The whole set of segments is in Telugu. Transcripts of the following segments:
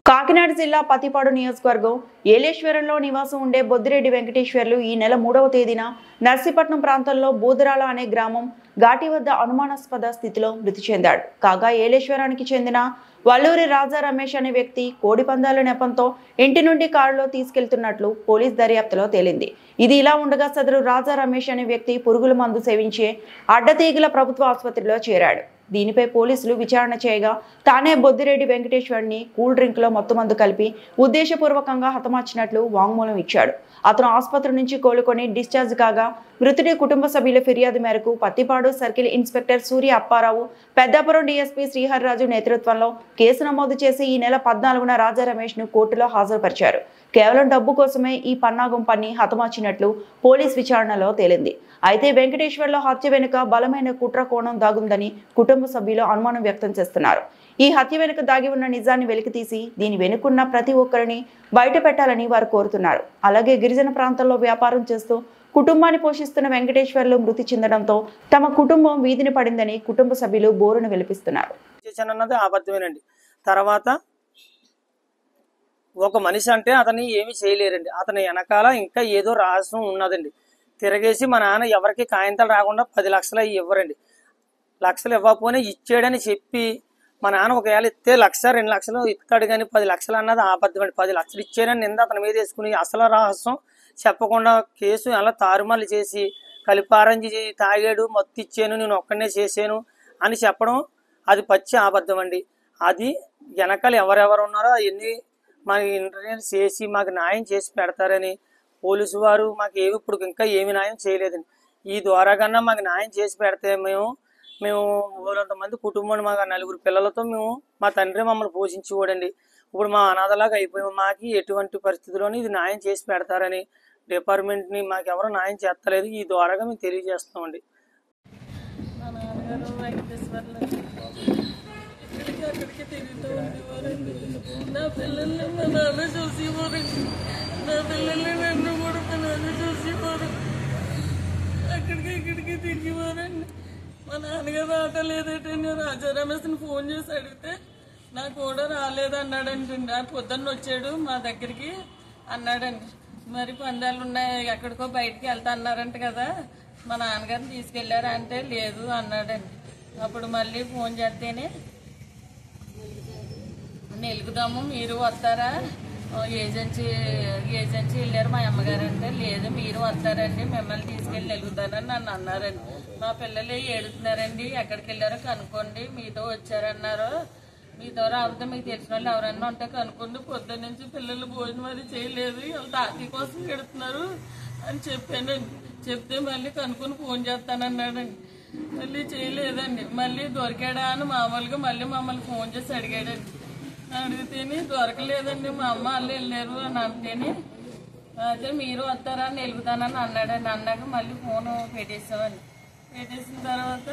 కాకినాడ జిల్లా పతిపాడు నియోజకవర్గం ఏలేశ్వరంలో నివాసం ఉండే బొద్దిరెడ్డి వెంకటేశ్వర్లు ఈ నెల 3వ తేదీన నర్సీపట్నం ప్రాంతంలో బూదరాల అనే గ్రామం ఘాటి వద్ద అనుమానాస్పద స్థితిలో మృతి చెందాడు. కాగా ఏలేశ్వరానికి చెందిన వల్లూరి రాజా రమేష్ అనే వ్యక్తి కోడి పందాల నెపంతో ఇంటి నుండి కారులో తీసుకెళ్తున్నట్లు పోలీస్ దర్యాప్తులో తేలింది. ఇది ఇలా ఉండగా సదరు రాజా రమేష్ అనే వ్యక్తి పురుగుల మందు సేవించే అడ్డతీగల ప్రభుత్వ ఆసుపత్రిలో చేరాడు. దీనిపై పోలీసులు విచారణ చేయగా తానే బొద్దిరెడ్డి వెంకటేశ్వర్ని కూల్ డ్రింక్ లో మత్తుమందు కలిపి ఉద్దేశపూర్వకంగా హతమార్చినట్లు వాంగ్మూలం ఇచ్చాడు. అతను ఆసుపత్రి నుంచి కోలుకొని డిశ్చార్జ్ కాగా మృతుడి కుటుంబ సభ్యుల ఫిర్యాదు మేరకు పత్తిపాడు సర్కిల్ ఇన్స్పెక్టర్ సూర్య అప్పారావు, పెద్దాపురం డీఎస్పీ శ్రీహర్రాజు నేతృత్వంలో కేసు నమోదు చేసి ఈ నెల 14న రాజా రమేష్ ను కోర్టులో హాజరుపరిచారు. కేవలం డబ్బు కోసమే ఈ పన్నాగం పన్ని హతమార్చినట్లు పోలీస్ విచారణలో తేలింది. అయితే వెంకటేశ్వర్లో హత్య వెనుక బలమైన కుట్ర కోణం దాగుందని కుటుంబ సభ్యులు అనుమానం వ్యక్తం చేస్తున్నారు. ఈ హత్య వెనుక దాగి ఉన్న నిజాన్ని వెలికితీసి దీని వెనుకున్న ప్రతి ఒక్కరిని బయట పెట్టాలని వారు కోరుతున్నారు. అలాగే గిరిజన ప్రాంతాల్లో వ్యాపారం చేస్తూ కుటుంబాన్ని పోషిస్తున్న వెంకటేశ్వర్లు మృతి చెందడంతో తమ కుటుంబం వీధిని పడిందని కుటుంబ సభ్యులు బోరును వెలిపిస్తున్నారు. తర్వాత ఒక మనిషి అంటే అతన్ని ఏమి చేయలేరండి. అతని వెనకాల ఇంకా ఏదో రహస్యం ఉన్నదండి. తిరగేసి మా నాన్న ఎవరికి కాయంతలు రాకుండా 10 లక్షలు ఇవ్వరండి. లక్షలు ఇవ్వకపోయినా ఇచ్చాడని చెప్పి మా నాన్న ఒకవేళ ఇస్తే 1,00,000 2 లక్షలు ఇస్తాడు కానీ 10 లక్షలు అన్నది అబద్ధం అండి. 10 లక్షలు ఇచ్చాడని నింద అతని మీద వేసుకుని అసలు రహస్యం చెప్పకుండా కేసు అలా తారుమాలు చేసి కలిపారంజి తాగాడు, మత్తు ఇచ్చాను, నేను ఒక్కడనే చేశాను అని చెప్పడం అది పచ్చి అబద్ధం అండి. అది వెనకాల ఎవరెవరు ఉన్నారో అవన్నీ మాకు ఇంటర్వ్యూ చేసి మాకు న్యాయం చేసి పెడతారని పోలీసు వారు మాకు ఇప్పుడు ఇంకా ఏమి న్యాయం చేయలేదండి. ఈ ద్వారా కన్నా మాకు న్యాయం చేసి పెడితే మేము 300 మంది కుటుంబం, మాకు 4 పిల్లలతో మా తండ్రి మమ్మల్ని పోషించేవాడండి. ఇప్పుడు మా అనాథలాగా అయిపోయాము. మాకు ఎటువంటి పరిస్థితుల్లోనూ ఇది న్యాయం చేసి పెడతారని డిపార్ట్మెంట్ని మాకు ఎవరు న్యాయం చేస్తలేదు. ఈ ద్వారాగా మేము తెలియజేస్తామండి. మా నాన్నగారు వెంకటేశ్వర్లు అక్కడికి తిరుగుతూ ఉండేవారండి. నా పిల్లల్ని మా నాన్న చూసేవారండి. నా పిల్లల్ని నన్ను కూడా మా నాన్న చూసేవారు. అక్కడికి ఇక్కడికి తిరిగేవారండి. మా నాన్నగారు రావట్లేదంటే రాజా రమేష్ని ఫోన్ చేసి అడిగితే నాకు కూడా రాలేదన్నాడండి. పొద్దున్న వచ్చాడు మా దగ్గరికి అన్నాడండి. మరి పందాలు ఉన్నాయి, ఎక్కడికో బయటికి వెళ్తా అన్నారంట కదా, మా నాన్నగారిని తీసుకెళ్లారా అంటే లేదు అన్నాడండి. అప్పుడు మళ్ళీ ఫోన్ చేస్తేనే వెలుగుదాము మీరు వస్తారా, ఏజెన్సీ వెళ్ళారు మా అమ్మగారు అంటే లేదు మీరు వస్తారండి, మిమ్మల్ని తీసుకెళ్ళి వెలుగుతానని నన్ను అన్నారండి. మా పిల్లలు ఏడుతున్నారండి, ఎక్కడికి వెళ్ళారో కనుక్కోండి, మీతో వచ్చారన్నారు, మీతో రాకపోతే మీకు తెలిసిన వాళ్ళు ఎవరన్నా ఉంటే కనుక్కోండి, పొద్దున్న నుంచి పిల్లలు భోజనం అది చేయలేదు, వాళ్ళు తాతీ కోసం ఎడుతున్నారు అని చెప్పానండి. చెప్తే మళ్ళీ కనుక్కొని ఫోన్ చేస్తానన్నాడండి. మళ్ళీ చేయలేదండి. మళ్ళీ దొరికాడా అని మామూలుగా మళ్ళీ మమ్మల్ని ఫోన్ చేసి అడిగాడండి. అడిగితేనే దొరకలేదండి, మా అమ్మ వాళ్ళు వెళ్ళారు అని అంటేనే అయితే మీరు వస్తారా అని వెలుగుతానని అన్నాడండి. అన్నాక మళ్ళీ ఫోన్ పెట్టేసామండి. పెట్టేసిన తర్వాత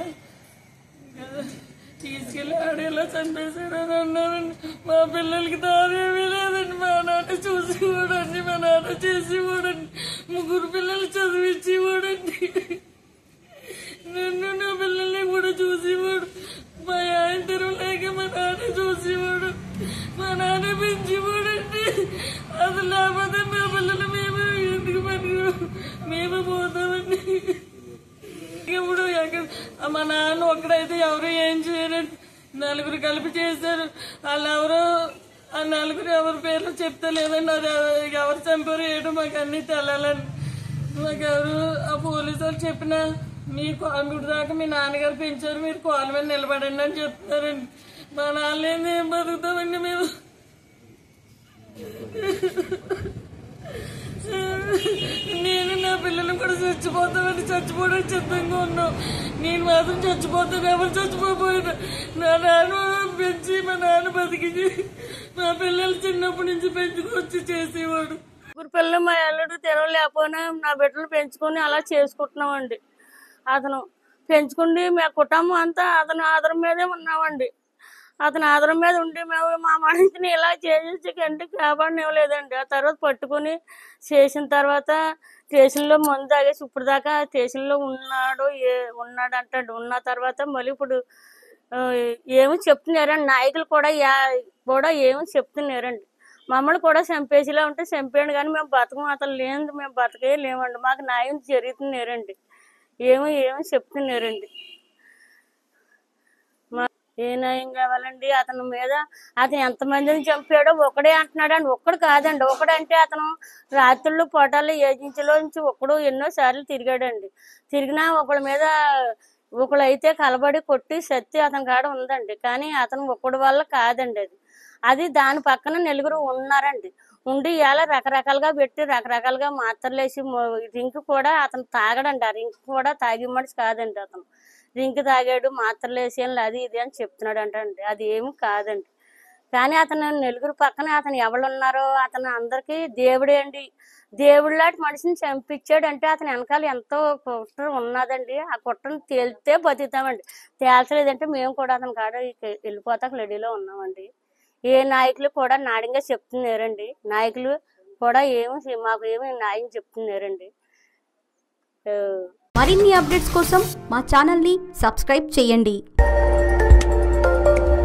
తీసుకెళ్ళి ఆడేలా చంపేశాడని అన్నారండి. మా పిల్లలకి దారేమీ లేదండి. మా నాన్న చూసేవాడండి, మా నాన్న చేసేవాడండి, 3 పిల్లలు చదివించేవాడండి. నన్ను నా పిల్లల్ని కూడా చూసేవాడు. మా ఆయన తిరగలేక మా నాన్న చూసేవాడు, మా నాన్న పెంచేవాడండి. అసలు లేకపోతే మా పిల్లలు మేము ఎందుకు మేము పోతామండి. ఇప్పుడు మా నాన్న ఒక్కడైతే ఎవరు ఏం చేయరండి, 4 కలిపి చేశారు. వాళ్ళు ఆ 4 ఎవరి పేర్లు చెప్తలేదండి. అది ఎవరు చంపారు ఏటో మాకు అన్ని తెలాలండి. మాకెవరు ఆ పోలీసు వాళ్ళు చెప్పినా మీ కాన్పుడు దాకా మీ నాన్నగారు పెంచారు, మీరు కాలు మీద నిలబడండి అని చెప్తారండి. మా నాన్న ఏం బతుకుతామండి మేము. నేను నా పిల్లలు కూడా చచ్చిపోతామని చచ్చిపోవడానికి సిద్ధంగా ఉన్నాం. నేను మాత్రం చచ్చిపోతాను, ఎవరు చచ్చిపోయినా నా నాన్న పెంచి మా నాన్న బతికి మా పిల్లలు చిన్నప్పటి నుంచి పెంచుకొచ్చి చేసేవాడు. 3 పిల్లలు మా అల్లుడు తినలేకపోయినా నా బిడ్డలు పెంచుకొని అలా చేసుకుంటున్నామండి. అతను పెంచుకుండి మా కుటుంబం అంతా అతని ఆధారం మీదే ఉన్నామండి. అతని ఆధారం మీద ఉండి మేము మా మనిషిని ఇలా చేసి కంటికి కాపాడనివ్వలేదండి. ఆ తర్వాత పట్టుకుని చేసిన తర్వాత స్టేషన్లో మందు తాగేసి ఇప్పుడు దాకా స్టేషన్లో ఉన్నాడు అంటాడు. ఉన్న తర్వాత మళ్ళీ ఇప్పుడు ఏమో చెప్తున్నారండి. నాయకులు కూడా ఏమో చెప్తున్నారండి. మమ్మల్ని కూడా చంపేసేలా ఉంటే చంపేయండి, కానీ మేము బతకం, అతను లేనిది మేము బతకే లేమండి. మాకు న్యాయం జరుగుతున్నారండి. ఏమో చెప్తున్నారండి. ఏ న్యాయం కావాలండి? అతని మీద అతను ఎంతమందిని చంపాడో ఒకడే అంటున్నాడండి. ఒక్కడు కాదండి. ఒకడంటే అతను రాత్రులు పొటాలు ఏజెన్సీలో నుంచి ఒక్కడు ఎన్నోసార్లు తిరిగాడండి. తిరిగినా ఒకళ్ళ మీద ఒకళ్ళైతే కలబడి కొట్టి సత్తి అతని కాడ ఉందండి. కానీ అతను ఒక్కడి వల్ల కాదండి. అది దాని పక్కన నలుగురు ఉన్నారండి. ఉండి ఇలా రకరకాలుగా పెట్టి రకరకాలుగా మాత్రలు వేసి రింక్ కూడా అతను తాగడండి. ఆ రింక్ కూడా తాగి మనిషి కాదండి. అతను రింక్ తాగాడు, మాత్రలు వేసి అది ఇది అని చెప్తున్నాడు అంటండి. అది ఏమి కాదండి. కానీ అతను నలుగురు పక్కన అతను ఎవరున్నారో అతను అందరికీ దేవుడే అండి. దేవుడు లాంటి మనిషిని చంపించాడు అంటే అతని వెనకాల ఎంతో కుట్ర ఉన్నదండి. ఆ కుట్రను తేలితే బతుకుతామండి. తేల్చలేదంటే మేము కూడా అతని కాడ వెళ్ళిపోతాక రెడీలో ఉన్నామండి. ఏ నాయకులు కూడా నాడంగా చెప్తున్నారండి. నాయకులు కూడా మాకు ఏమి న్యాయం చెప్తున్నారండి. మరిన్ని అప్డేట్స్ కోసం మా ఛానల్ని సబ్స్క్రైబ్ చేయండి.